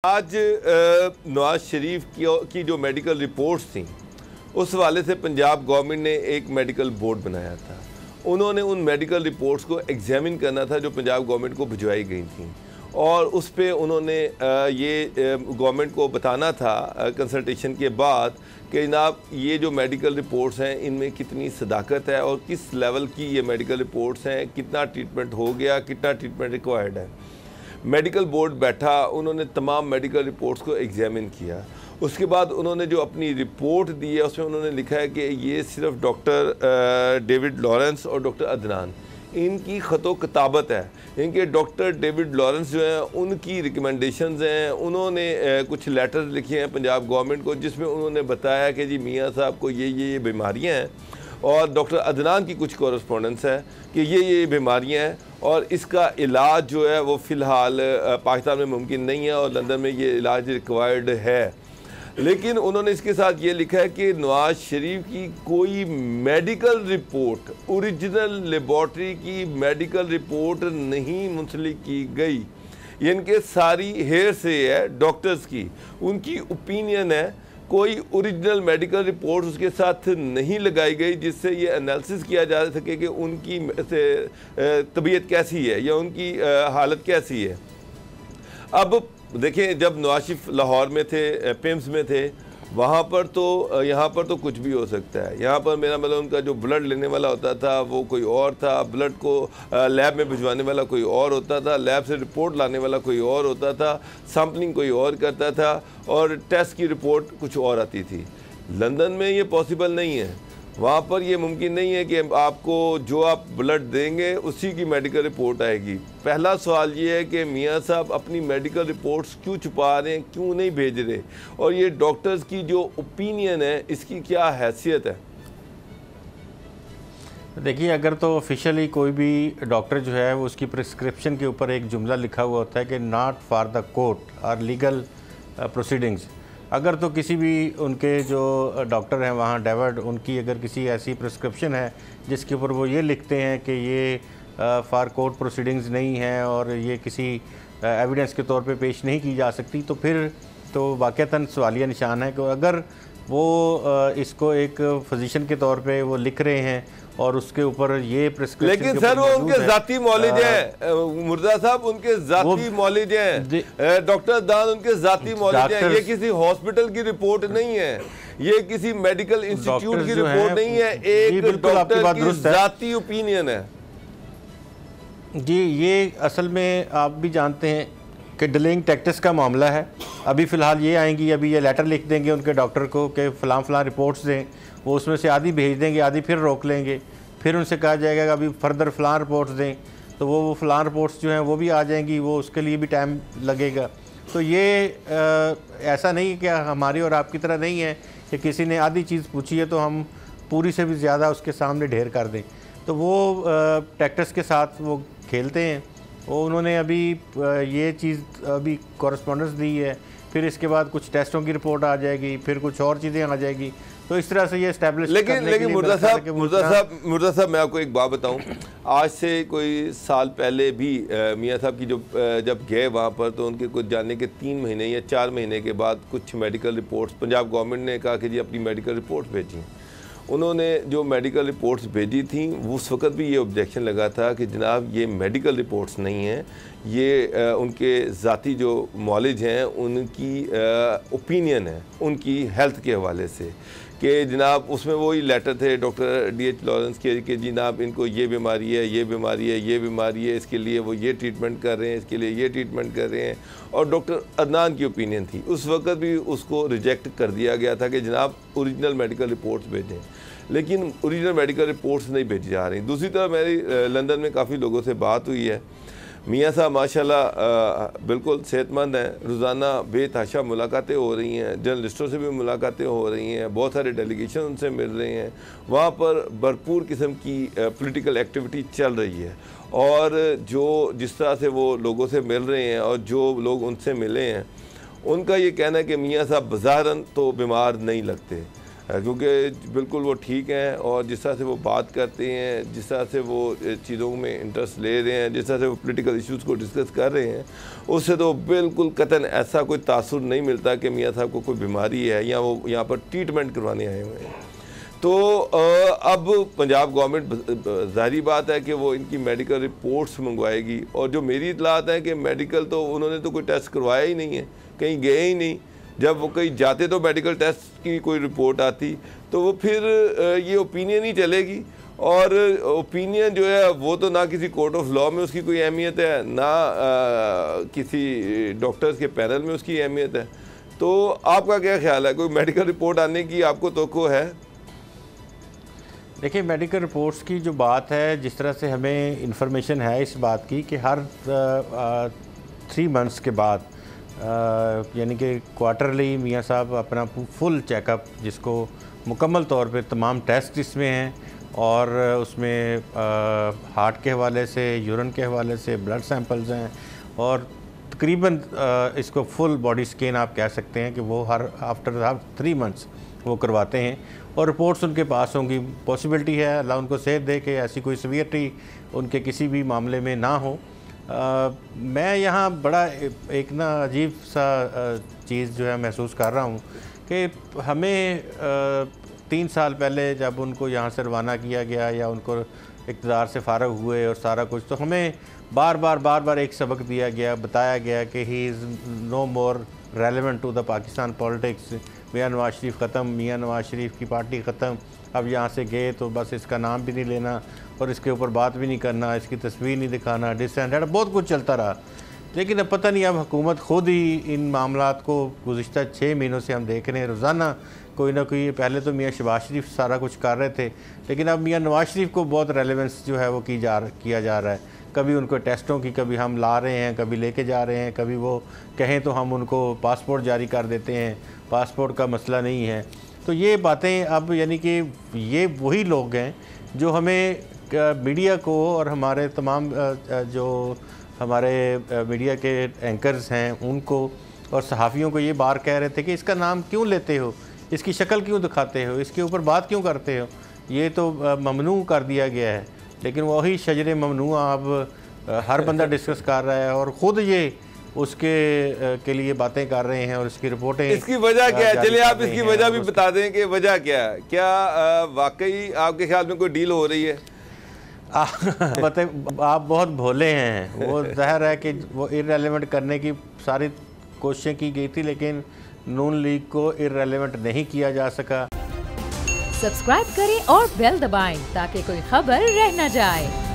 आज नवाज शरीफ की जो मेडिकल रिपोर्ट्स थी उस हवाले से पंजाब गवर्नमेंट ने एक मेडिकल बोर्ड बनाया था। उन्होंने उन मेडिकल रिपोर्ट्स को एग्जामिन करना था जो पंजाब गवर्नमेंट को भिजवाई गई थी, और उस पे उन्होंने ये गवर्नमेंट को बताना था कंसल्टेशन के बाद कि जनाब ये जो मेडिकल रिपोर्ट्स हैं इनमें कितनी सदाकत है और किस लेवल की ये मेडिकल रिपोर्ट्स हैं, कितना ट्रीटमेंट हो गया, कितना ट्रीटमेंट रिक्वायर्ड है। मेडिकल बोर्ड बैठा, उन्होंने तमाम मेडिकल रिपोर्ट्स को एग्जामिन किया। उसके बाद उन्होंने जो अपनी रिपोर्ट दी है उसमें उन्होंने लिखा है कि ये सिर्फ डॉक्टर डेविड लॉरेंस और डॉक्टर अदनान इनकी ख़तो किताबत है। इनके डॉक्टर डेविड लॉरेंस जो हैं उनकी रिकमेंडेशंस हैं, उन्होंने कुछ लेटर्स लिखे हैं पंजाब गवर्नमेंट को जिसमें उन्होंने बताया कि जी मियाँ साहब को ये बीमारियाँ हैं, और डॉक्टर अदनान की कुछ कॉरस्पॉन्डेंस है कि ये बीमारियां हैं और इसका इलाज जो है वो फ़िलहाल पाकिस्तान में मुमकिन नहीं है और लंदन में ये इलाज रिक्वायर्ड है। लेकिन उन्होंने इसके साथ ये लिखा है कि नवाज शरीफ की कोई मेडिकल रिपोर्ट, ओरिजिनल लेबॉर्ट्री की मेडिकल रिपोर्ट नहीं मुंसलिक की गई। ये इनके सारी हेयर से है, डॉक्टर्स की उनकी ओपिनियन है। कोई ओरिजिनल मेडिकल रिपोर्ट उसके साथ नहीं लगाई गई जिससे ये एनालिसिस किया जा सके कि उनकी तबीयत कैसी है या उनकी हालत कैसी है। अब देखें, जब नवाज शरीफ लाहौर में थे, पिम्स में थे, वहाँ पर तो यहाँ पर तो कुछ भी हो सकता है। यहाँ पर मेरा मतलब उनका जो ब्लड लेने वाला होता था वो कोई और था, ब्लड को लैब में भिजवाने वाला कोई और होता था, लैब से रिपोर्ट लाने वाला कोई और होता था, सैम्पलिंग कोई और करता था और टेस्ट की रिपोर्ट कुछ और आती थी। लंदन में ये पॉसिबल नहीं है, वहाँ पर ये मुमकिन नहीं है कि आपको जो आप ब्लड देंगे उसी की मेडिकल रिपोर्ट आएगी। पहला सवाल ये है कि मियाँ साहब अपनी मेडिकल रिपोर्ट्स क्यों छुपा रहे हैं, क्यों नहीं भेज रहे, और ये डॉक्टर्स की जो ओपिनियन है इसकी क्या हैसियत है। देखिए, अगर तो ऑफिशियली कोई भी डॉक्टर जो है वो उसकी प्रिस्क्रिप्शन के ऊपर एक जुमला लिखा हुआ होता है कि नॉट फॉर द कोर्ट और लीगल प्रोसीडिंग्स, अगर तो किसी भी उनके जो डॉक्टर हैं वहाँ डेविड, उनकी अगर किसी ऐसी प्रिस्क्रिप्शन है जिसके ऊपर वो ये लिखते हैं कि ये फॉर कोर्ट प्रोसीडिंग्स नहीं है और ये किसी एविडेंस के तौर पे पेश नहीं की जा सकती, तो फिर तो वाक़तन सवालिया निशान है कि अगर वो इसको एक फिजिशियन के तौर पे वो लिख रहे हैं और उसके ऊपर ये प्रिस्क्रिप्शन, लेकिन सर वो उनके जाती मौलिज हैं, मुर्जा साहब उनके जाती मौलिज हैं, डॉक्टर दान उनके जाती मौलिज हैं। ये किसी हॉस्पिटल की रिपोर्ट नहीं है, ये किसी मेडिकल इंस्टीट्यूट की रिपोर्ट नहीं है, एक डॉक्टर की जाती ओपिनियन है। जी, ये असल में आप भी जानते हैं कि डिलेइंग टैक्टिक्स का मामला है। अभी फ़िलहाल ये आएंगी, अभी ये लेटर लिख देंगे उनके डॉक्टर को कि फ़लाँ रिपोर्ट्स दें, वो उसमें से आधी भेज देंगे, आधी फिर रोक लेंगे, फिर उनसे कहा जाएगा कि अभी फर्दर फ़लाँ रिपोर्ट्स दें, तो वो फ़लाँ रिपोर्ट्स जो हैं वो भी आ जाएंगी, वो उसके लिए भी टाइम लगेगा। तो ये ऐसा नहीं कि हमारी और आपकी तरह नहीं है कि किसी ने आधी चीज़ पूछी है तो हम पूरी से भी ज़्यादा उसके सामने ढेर कर दें। तो वो टैक्टिक्स के साथ वो खेलते हैं। वो उन्होंने अभी ये चीज़ अभी कॉरेस्पॉन्डेंस दी है, फिर इसके बाद कुछ टेस्टों की रिपोर्ट आ जाएगी, फिर कुछ और चीज़ें आ जाएगी, तो इस तरह से ये एस्टैब्लिश। लेकिन मुर्जा साहब मैं आपको एक बात बताऊं, आज से कोई साल पहले भी मियाँ साहब की जब गए वहाँ पर तो उनके कुछ जाने के 3 महीने या 4 महीने के बाद कुछ मेडिकल रिपोर्ट्स पंजाब गवर्नमेंट ने कहा कि जी अपनी मेडिकल रिपोर्ट्स भेजी। उन्होंने जो मेडिकल रिपोर्ट्स भेजी थी उस वक़्त भी ये ऑब्जेक्शन लगा था कि जनाब ये मेडिकल रिपोर्ट्स नहीं हैं, ये उनके ज़ाती जो नॉलेज हैं उनकी ओपिनियन है उनकी हेल्थ के हवाले से, कि जनाब उसमें वही लेटर थे डॉक्टर DH लॉरेंस के कि जनाब इनको ये बीमारी है, ये बीमारी है, ये बीमारी है, इसके लिए वो ये ट्रीटमेंट कर रहे हैं, इसके लिए ये ट्रीटमेंट कर रहे हैं, और डॉक्टर अदनान की ओपिनियन थी। उस वक़्त भी उसको रिजेक्ट कर दिया गया था कि जनाब ओरिजिनल मेडिकल रिपोर्ट्स भेजें, लेकिन ओरिजिनल मेडिकल रिपोर्ट्स नहीं भेजी जा रही। दूसरी तरफ मेरी लंदन में काफ़ी लोगों से बात हुई है। मियाँ साहब माशाल्लाह बिल्कुल सेहतमंद हैं, रोज़ाना बेतहाशा मुलाकातें हो रही हैं, जर्नलिस्टों से भी मुलाकातें हो रही हैं, बहुत सारे डेलीगेशन उनसे मिल रहे हैं, वहाँ पर भरपूर किस्म की पॉलिटिकल एक्टिविटी चल रही है, और जो जिस तरह से वो लोगों से मिल रहे हैं और जो लोग उनसे मिले हैं उनका ये कहना है कि मियाँ साहब बज़ाहिरन तो बीमार नहीं लगते, क्योंकि बिल्कुल वो ठीक हैं और जिस तरह से वो बात करते हैं, जिस तरह से वो चीज़ों में इंटरेस्ट ले रहे हैं, जिस तरह से वो पॉलिटिकल इश्यूज़ को डिस्कस कर रहे हैं, उससे तो बिल्कुल कतन ऐसा कोई तासुर नहीं मिलता कि मियाँ साहब को कोई बीमारी है या वो यहाँ पर ट्रीटमेंट करवाने आए हुए हैं। तो अब पंजाब गवर्नमेंट ज़ाहिर बात है कि वो इनकी मेडिकल रिपोर्ट्स मंगवाएगी, और जो मेरी इतलात है कि मेडिकल तो उन्होंने तो कोई टेस्ट करवाया ही नहीं है, कहीं गए ही नहीं। जब वो कहीं जाते तो मेडिकल टेस्ट की कोई रिपोर्ट आती तो वो फिर ये ओपिनियन ही चलेगी, और ओपिनियन जो है वो तो ना किसी कोर्ट ऑफ लॉ में उसकी कोई अहमियत है, ना किसी डॉक्टर्स के पैनल में उसकी अहमियत है। तो आपका क्या ख्याल है, कोई मेडिकल रिपोर्ट आने की आपको तवक्को है? देखिए, मेडिकल रिपोर्ट्स की जो बात है, जिस तरह से हमें इंफॉर्मेशन है इस बात की कि हर 3 मंथ्स के बाद यानी कि क्वार्टरली मियाँ साहब अपना फुल चेकअप, जिसको मुकम्मल तौर पे तमाम टेस्ट इसमें हैं और उसमें हार्ट के हवाले से, यूरिन के हवाले से ब्लड सैंपल्स हैं, और तकरीबन इसको फुल बॉडी स्कैन आप कह सकते हैं कि वो हर आफ्टर 3 मंथ्स वो करवाते हैं और रिपोर्ट्स उनके पास होंगी। पॉसिबिलिटी है, अल्लाह उनको सेहत दे कि ऐसी कोई सीवियरिटी उनके किसी भी मामले में ना हो। मैं यहाँ बड़ा एक ना अजीब सा चीज़ जो है महसूस कर रहा हूँ कि हमें 3 साल पहले जब उनको यहाँ से रवाना किया गया या उनको इक़्तिदार से फ़ारग हुए और सारा कुछ, तो हमें बार बार एक सबक दिया गया, बताया गया कि he is no more relevant to the Pakistan politics. Mian Nawaz शरीफ ख़त्म, मियाँ नवाज शरीफ की पार्टी ख़त्म, अब यहाँ से गए तो बस इसका नाम भी नहीं लेना और इसके ऊपर बात भी नहीं करना, इसकी तस्वीर नहीं दिखाना, डिसएंडेड, बहुत कुछ चलता रहा। लेकिन अब पता नहीं, अब हुकूमत खुद ही इन मामलात को गुज़िश्ता 6 महीनों से हम देख रहे हैं, रोज़ाना कोई ना कोई। पहले तो मियाँ शहबाज शरीफ सारा कुछ कर रहे थे, लेकिन अब मियाँ नवाज शरीफ को बहुत रेलेवेंस जो है वो किया जा रहा है। कभी उनको टेस्टों की, कभी हम ला रहे हैं, कभी लेके जा रहे हैं, कभी वो कहें तो हम उनको पासपोर्ट जारी कर देते हैं, पासपोर्ट का मसला नहीं है। तो ये बातें अब यानी कि ये वही लोग हैं जो हमें मीडिया को और हमारे तमाम जो हमारे मीडिया के एंकर्स हैं उनको और सहाफ़ियों को ये बार कह रहे थे कि इसका नाम क्यों लेते हो, इसकी शक्ल क्यों दिखाते हो, इसके ऊपर बात क्यों करते हो, ये तो ममनू कर दिया गया है। लेकिन वही शजरे ममनू अब हर बंदा डिस्कस कर रहा है और ख़ुद ये उसके के लिए बातें कर रहे हैं और इसकी रिपोर्टें। इसकी वजह क्या है? चलिए आप इसकी वजह भी बता दें कि वजह क्या है। क्या वाकई आपके ख्याल में कोई डील हो रही है? आप बहुत भोले हैं। वो ज़ाहिर है कि वो इररेलेवेंट करने की सारी कोशिशें की गई थी, लेकिन नून लीग को इररेलेवेंट नहीं किया जा सका। सब्सक्राइब करें और बेल दबाएं ताकि कोई खबर रह न जाए।